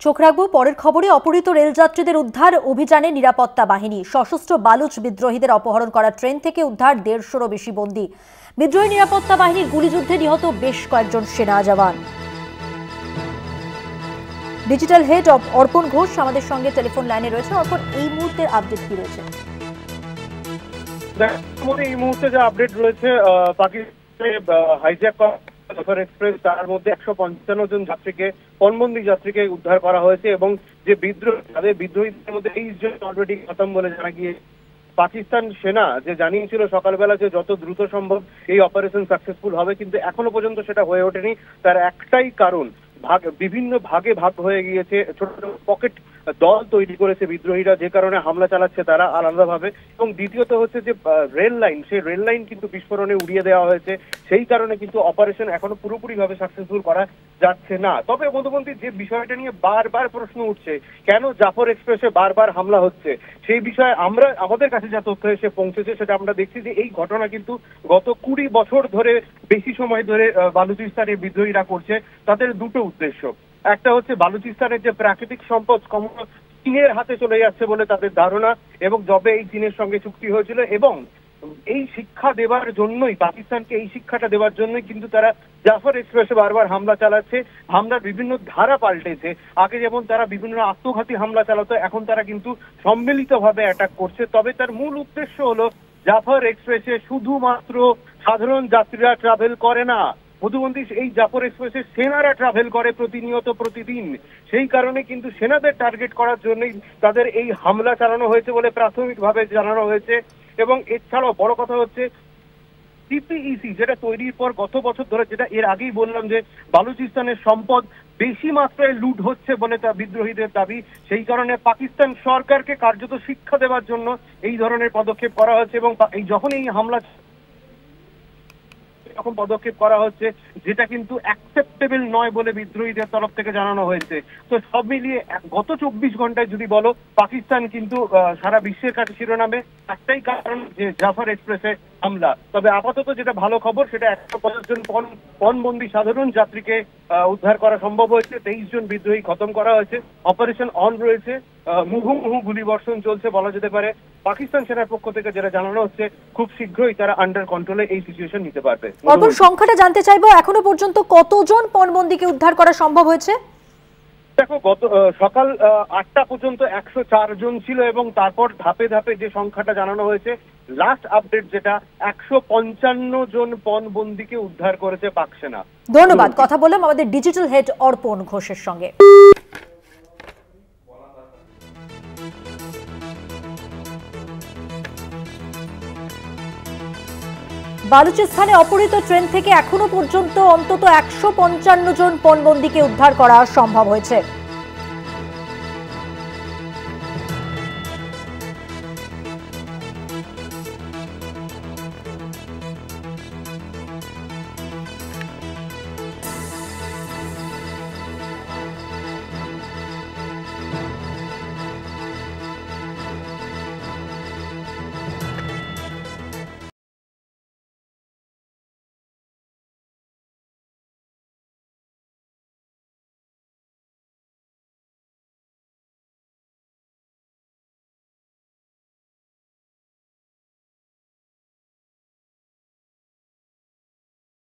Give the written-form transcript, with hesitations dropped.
চোখ রাখবো পরের খবরে। অপহৃত রেলযাত্রীদের উদ্ধার অভিযানে নিরাপত্তা বাহিনী। সশস্ত্র বালুচ বিদ্রোহীদের অপহরণ করা ট্রেন থেকে উদ্ধার 150-রও বেশি বন্দী। বিদ্রোহী নিরাপত্তা বাহিনীর গুলিযুদ্ধে নিহত বেশ কয়েকজন সেনা জওয়ান। ডিজিটাল হেড অর্পণ ঘোষ আমাদের সঙ্গে টেলিফোন লাইনে রয়েছে। অর্পণ, এই মুহূর্তের আপডেট কি রয়েছে? এই মুহূর্তে যে আপডেট রয়েছে, পাকিস্তানে হাইজ্যাক জাফর এক্সপ্রেস, তার মধ্যে 155 জন যাত্রীকে, পণবন্দী যাত্রীকে উদ্ধার করা হয়েছে এবং যে বিদ্রোহীদের মধ্যে 23 জন অলরেডি খতম বলে জানা গিয়ে। পাকিস্তান সেনা যে জানিয়েছিল সকালবেলা যে যত দ্রুত সম্ভব এই অপারেশন সাকসেসফুল হবে, কিন্তু এখনো পর্যন্ত সেটা হয়ে ওঠেনি। তার একটাই কারণ, বিভিন্ন ভাগে ভাগ হয়ে গিয়েছে, ছোট ছোট পকেট দল তৈরি করেছে বিদ্রোহীরা, যে কারণে হামলা চালাচ্ছে তারা আলাদাভাবে। এবং দ্বিতীয়ত হচ্ছে যে রেল লাইন, সেই রেল লাইন কিন্তু বিস্ফোরণে উড়িয়ে দেওয়া হয়েছে। সেই কারণে কিন্তু অপারেশন এখনো পুরোপুরি ভাবে সাকসেসফুল করা যাচ্ছে না। তবে মধুবন্তী, যে বিষয়টা নিয়ে বারবার প্রশ্ন উঠছে, কেন জাফর এক্সপ্রেসে বারবার হামলা হচ্ছে, সেই বিষয়ে আমাদের কাছে যা তথ্য এসে পৌঁছেছে সেটা আমরা দেখছি যে এই ঘটনা কিন্তু গত 20 বছর ধরে, বেশি সময় ধরে বালুচিস্তানের বিদ্রোহীরা করছে। তাদের দুটো উদ্দেশ্য। একটা হচ্ছে বালুচিস্তানের যে প্রাকৃতিক সম্পদ চীনের হাতে চলে যাচ্ছে বলে তাদের ধারণা, এবং যবে এই চীনের সঙ্গে চুক্তি হয়েছিল, এবং এই শিক্ষা দেওয়ার জন্যই, পাকিস্তানকে এই শিক্ষাটা দেওয়ার জন্যই কিন্তু তারা জাফর এক্সপ্রেসে বারবার হামলা চালাচ্ছে। হামলার বিভিন্ন ধারা পাল্টেছে। আগে যেমন তারা বিভিন্ন আত্মঘাতী হামলা চালাতো, এখন তারা কিন্তু সম্মিলিতভাবে অ্যাটাক করছে। তবে তার মূল উদ্দেশ্য হলো জাফর এক্সপ্রেসে শুধুমাত্র সাধারণ যাত্রীরা ট্রাভেল করে না, মধুবন্তী, এই জাফর এক্সপ্রেসে সেনারা ট্রাভেল করে প্রতিনিয়ত, প্রতিদিন। সেই কারণে কিন্তু সেনাদের টার্গেট করার জন্যই তাদের এই হামলা চালানো হয়েছে বলে প্রাথমিকভাবে জানানো হয়েছে। এবং এছাড়াও বড় কথা হচ্ছে সিপিইসি, যেটা তৈরির পর গত বছর ধরে, যেটা এর আগেই বললাম যে বালুচিস্তানের সম্পদ বেশি মাত্রায় লুট হচ্ছে বলে তা বিদ্রোহীদের দাবি। সেই কারণে পাকিস্তান সরকারকে কার্যত শিক্ষা দেওয়ার জন্য এই ধরনের পদক্ষেপ করা হচ্ছে। এবং যখন এই হামলা এরকম পদক্ষেপ করা হচ্ছে, যেটা কিন্তু অ্যাকসেপ্টেবল নয় বলে বিদ্রোহীদের তরফ থেকে জানানো হয়েছে। তো সব মিলিয়ে গত 24 ঘন্টায় যদি বলো, পাকিস্তান কিন্তু সারা বিশ্বের কাছে শিরোনামে। একটাই কারণ যে জাফর এক্সপ্রেসে হামলা। তবে আপাতত যেটা ভালো খবর, সেটা 150 জন পণবন্দী সাধারণ যাত্রীকে উদ্ধার করা সম্ভব হয়েছে। 23 জন বিদ্রোহী খতম করা হয়েছে। অপারেশন অন রয়েছে, মুহুর্মুহু গুলিবর্ষণ চলছে বলা যেতে পারে। পাকিস্তান সেনার পক্ষ থেকে যেটা জানানো হচ্ছে, খুব শীঘ্রই তারা আন্ডার কন্ট্রোলে এই সিচুয়েশন নিতে পারবে। অল্প সংখ্যাটা জানতে চাইবো, এখনো পর্যন্ত কতজন পণবন্দীকে উদ্ধার করা সম্ভব হয়েছে? দেখো, গত সকাল 8টা পর্যন্ত 104 জন ছিল, এবং তারপর ধাপে ধাপে যে সংখ্যাটা জানানো হয়েছে, লাস্ট আপডেট যেটা, 155 জন পণবন্দীকে উদ্ধার করেছে পাক সেনা। ধন্যবাদ। কথা বললাম আমাদের ডিজিটাল হেড অর্পণ ঘোষের সঙ্গে। বালুচিস্তানে অপহৃত ট্রেন থেকে এখনো পর্যন্ত অন্তত 155 জন পণবন্দীকে উদ্ধার করা সম্ভব হয়েছে।